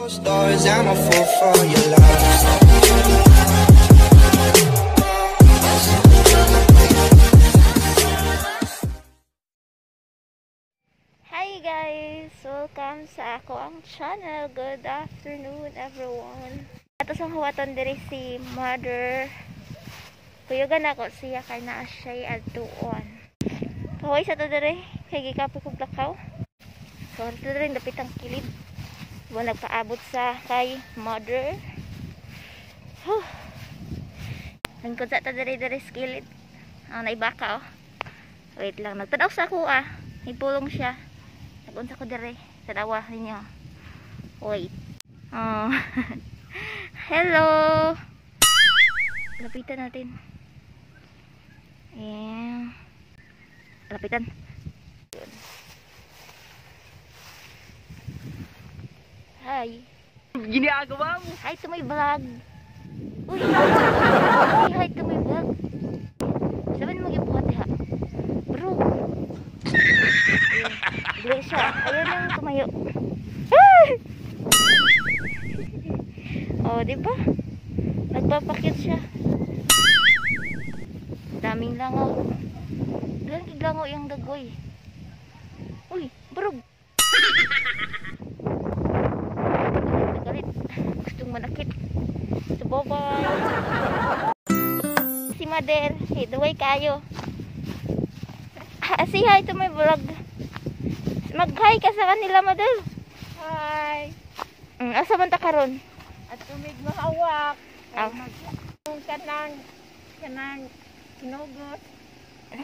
Stars, I'm a fool for your love. Hi guys! Welcome sa ako ang channel. Good afternoon everyone. Ato sa huwaton diri si mother. Kuyagan ako siya kay naa siya adtuon. Kaway sa to diri kay gikapoy kog lakaw. So ato diri dapit ang kilid. Wala nagpaabot sa kay mother. Nangkod sa ta diri skilid. Naibaka oh. Wait lang, nagtanaw sa ako Ipulong siya. Nagunsa ko dire. Tanawa ninyo. Wait. Hello. Lapitan natin. Ayan. Lapitan. Hi. Ginagawa mo? Hi to my vlog. Uy. Hi to my vlog. Sabihin mo gibuhat ha. Bro. Ayan. Siya. Ayan yung tumayo. Oh, di ba? Nagpapakit siya. Daming langaw. Dalang kiglangaw yung dagoy. Uy, barog. Galit. Gustong manakit. So, bye-bye. Si Mother. Hey, duway kayo. Say hi to my vlog. Mag-hi ka sa kanila, Mother. Hi. Asa man ta karon? At tumig mahawak. Kanang kinugos.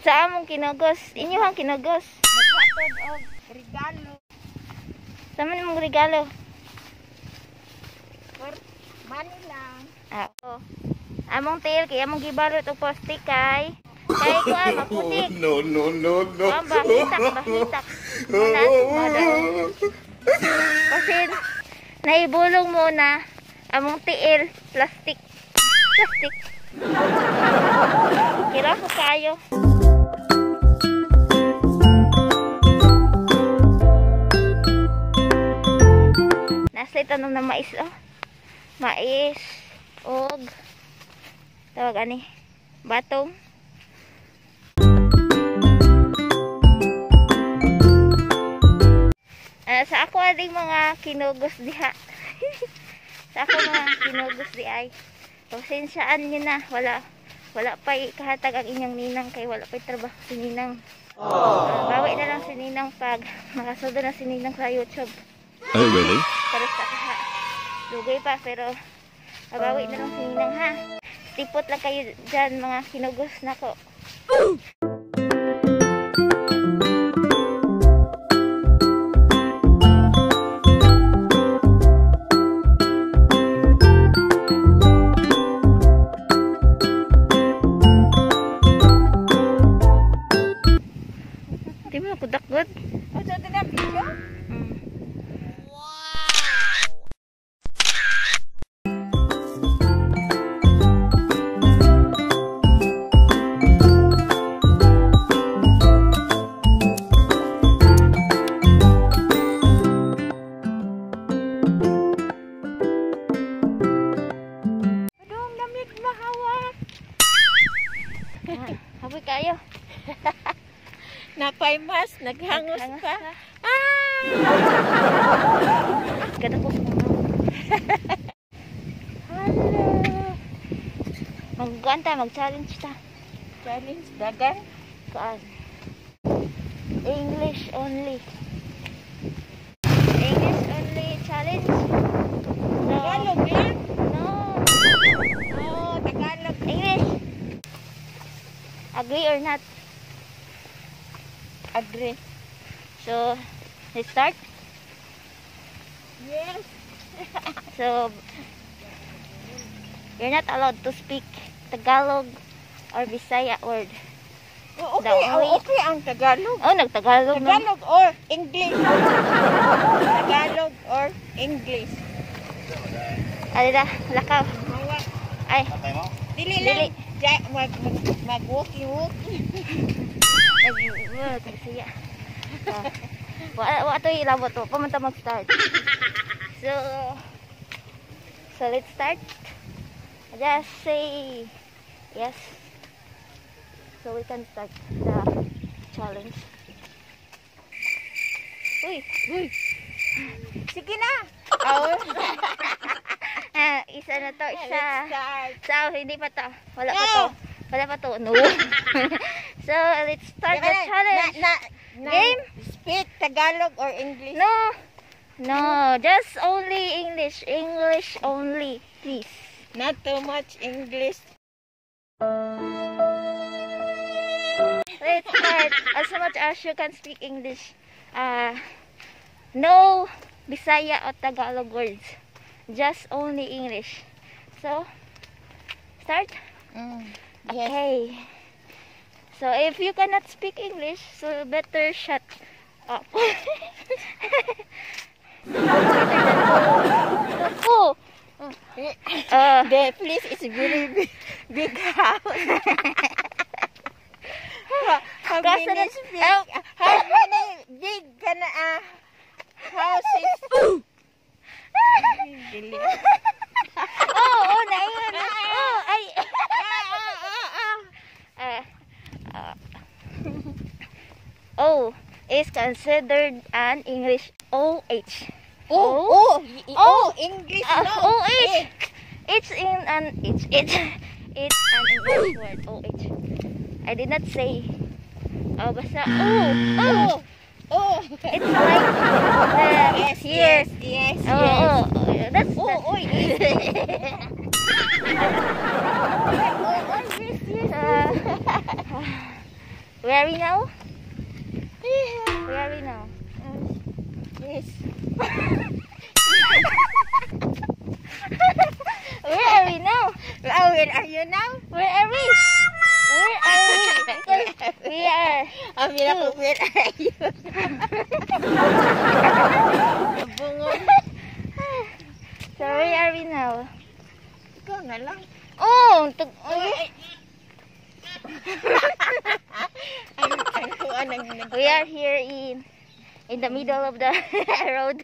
Sa among kinugos. Inyo ang kinugos. Naghatod og regalo. Sa man mong regalo? For money lang. Oh. Among tail kay among gibalot og plastic kay ko maputik. No. Bahitak. Kasi naibulong mo na among tiil plastic. Kira ko kayo. Nasa tanong na mais mais og tawag ani batong. Sa ako ading mga kinugos diha. Sa ako mga kinugos di ay. Pasensyaan niyo na, wala pa kahatag ang inyong ninang kay wala pa trabaho si ninang. Bawi na lang si ninang pag makasuldo na si ninang sa YouTube. Oh really? Pero sa dugay pa pero bawi na lang si ninang ha. Tipot lang kayo dyan mga kinugos nako. Di mo ako dakot? O sa ito na video? Adong namig mahawak. Haboy kayo. Napay mas, naghangos pa. Ganda ko sa mga. Hello. Mag-guan ta, mag-challenge ta. Challenge dagan. Kaan? English only. English only challenge. No. Tagalog yan? No. Oo, Tagalog. English. Agree or not? Agree. So, let's start. Yes. So, you're not allowed to speak Tagalog or Bisaya word. Okay ang Tagalog. Oh, nagtagalog na. Tagalog or English. Tagalog or English. Alida, lakaw. Mawak. Ay, Dili Dili. lang. Mag-walkie-walkie. Bisaya. Wa to ilabot to. Pamunta mag-start. So let's start. Just say yes. So we can start the challenge. Uy! Uy. Sige na. Oh. Isa na to, isa. Let's start. So, hindi pa to. Wala pa to. Wala pa to. No. So, let's start the challenge. Game? Speak Tagalog or English? No. No, just only English. English only, please. Not too much English. Let's start. As much as you can speak English. No Bisaya or Tagalog words. Just only English. So, start? Yes. Okay. So, if you cannot speak English, so better shut up. Oh. The place is very big house. How Kasi many big houses? Dili. Oh, na yun. Oh, ay. O is considered an English OH. English, no. OH. It's an English word. OH. I did not say. Oh, basta It's like Yes. That's where are we now? Where are we now? Yes. Where are we now? Where are you now? Where are we? Where are we? Because we are. Where are you? So where are we now? Ikaw na lang. Oh, we are here in the middle of the road.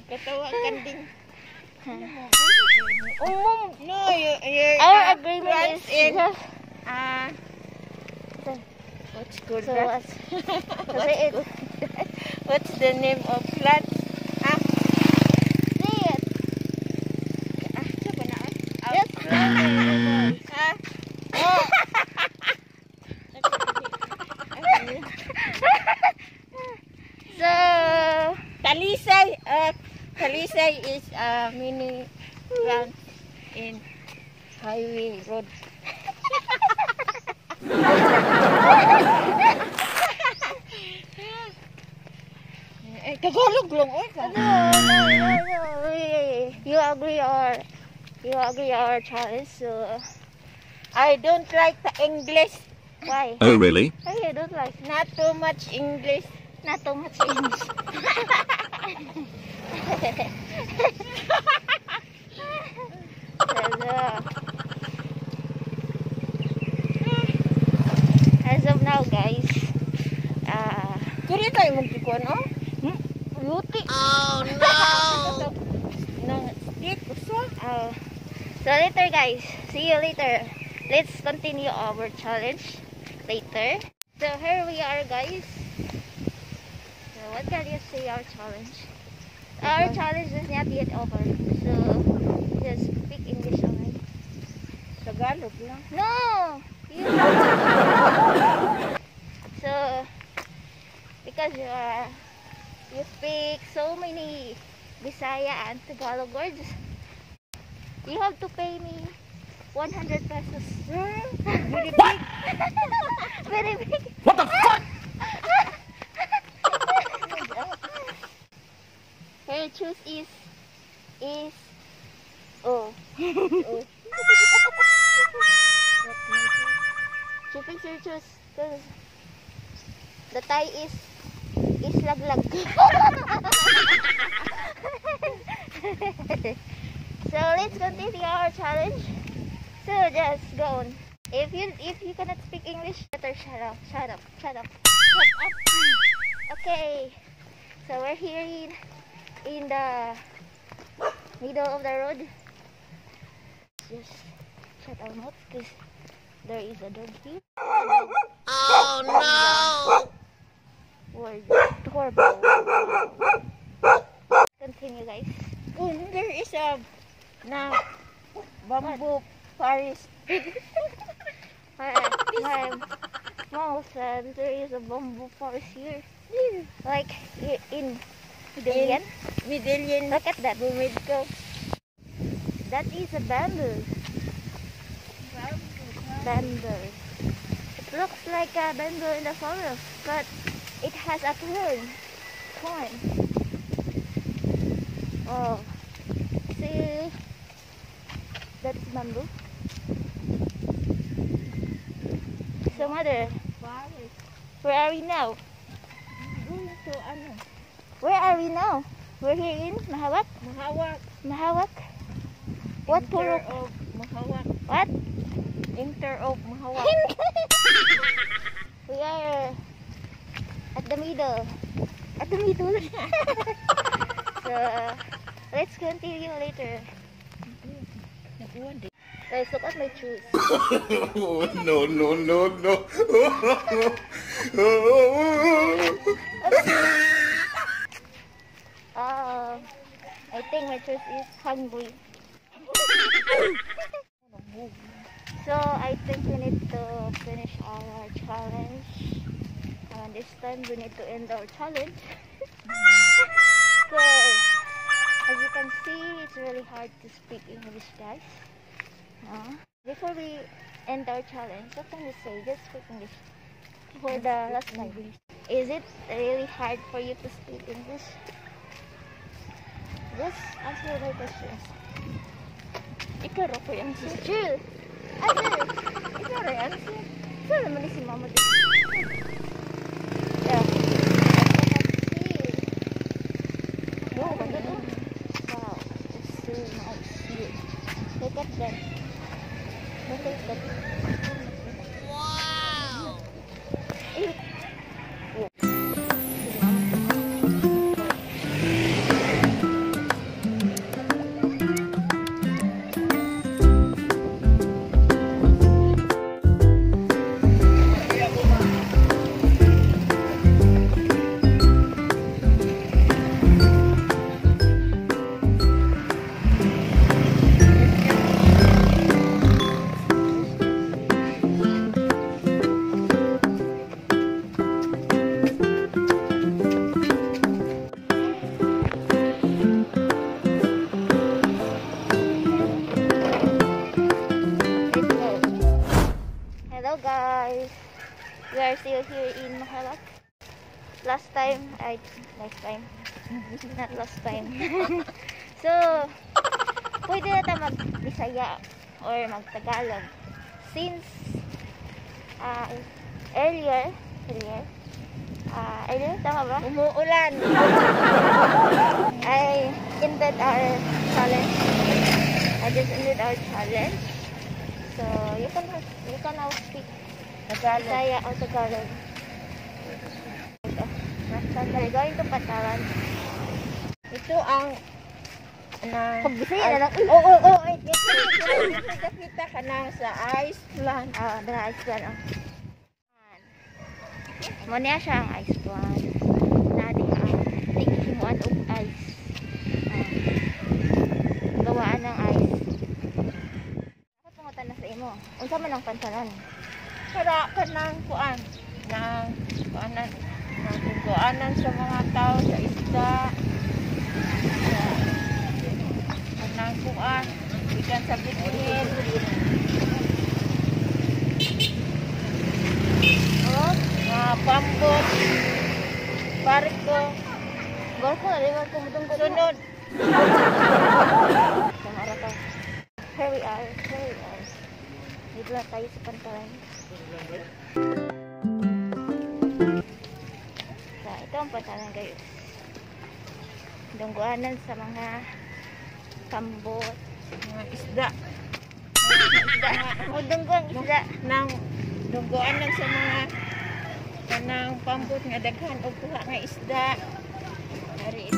Nagkatawa ka din. No, Our agreement is in just what's good? so What's the name of flat? Say it. Coba na. Yes. So Talisay is a mini plant in highway road. Tagalog lang, no. You agree our challenge. So I don't like the English. why? Oh, really? Oh, you don't like Not too much English. not too much English. As of now, guys, Kuri tayo magkikuan, oh? beauty. Oh, no! Nang stick, usa? So later, guys. See you later. Let's continue our challenge later. So here we are, guys. So what can you say our challenge? Our challenge is not yet over. So just speak English only. Tagalog lang. No! You So because you speak so many Bisaya and Tagalog words, you have to pay me 100 pesos. Very big. Very big. What the fuck? Her choose is oh. Choose your choose. The tie is laglag. So let's continue our challenge. So just go on. If you cannot speak English, better shut up. Okay. So we're here in the middle of the road. Just shut our mouth because there is a dog here. Oh no! Word doorbell. Continue, guys. There is a bamboo forest. My mom said there is a bamboo forest here. Like in Medellin. Medellin. Look at that. Bumidco. That is a bamboo. Bamboo. It looks like a bamboo in the forest, but it has a thorn. Oh, see, that's bamboo. So mother, where are we now? Where are we now? We're here in Mahawak. Mahawak. What purok? Of Mahawak. What? Inter of Mahawak. We are at the middle. At the middle. So let's continue later. Guys, look at my shoes. Oh, no, no, no, no. I think my shoes is hungry. So I think we need to finish our challenge. This time we need to end our challenge. So as you can see, it's really hard to speak English, guys. Before we end our challenge, what can you say? Just speak English for the last time. Is it really hard for you to speak English? Just answer my questions. Ikaw ko yung Chill. Answer. Ikaw rin answer. Saan naman ni si mama dito? Yeah. No, wala na. Wow, it's so nice here. Look at that. Look at that. Wow! Hello guys, we are still here in Mahawak. Not last time. So, pwede na tayo mag-Bisaya or mag-Tagalog. Since earlier, tama ba? Umuulan. I ended our challenge. I just ended our challenge. So you can now speak Tagalog. Bisaya or Tagalog. We're going to Patalan. Ito ang Pag Bisaya na lang. Oo. Kita ka na sa ice plant. The ice plant. Muna siya ang ice plant. Nadi ang tinghimuan of ice. Gawaan ng ice. Dapat pangutan na sa imo. Unsa man ang pantalan? Para ka ng kuan. Kuanan sa mga tao sa isda. Kanang kuan. Ikan sa bithin. Pambot. Barko. Golfo na rin ko mutong Sunod. Here we are. Dito na tayo sa pantalan. So, ito ang pantalan guys. Dungguanan sa mga pambot. Mga isda. O dungguang isda. Nang duguan lang sa mga kanang pambot nga daghan og kuha nga isda. Ari.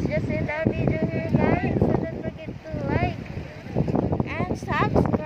Just end our video here, guys. So don't forget to like and subscribe.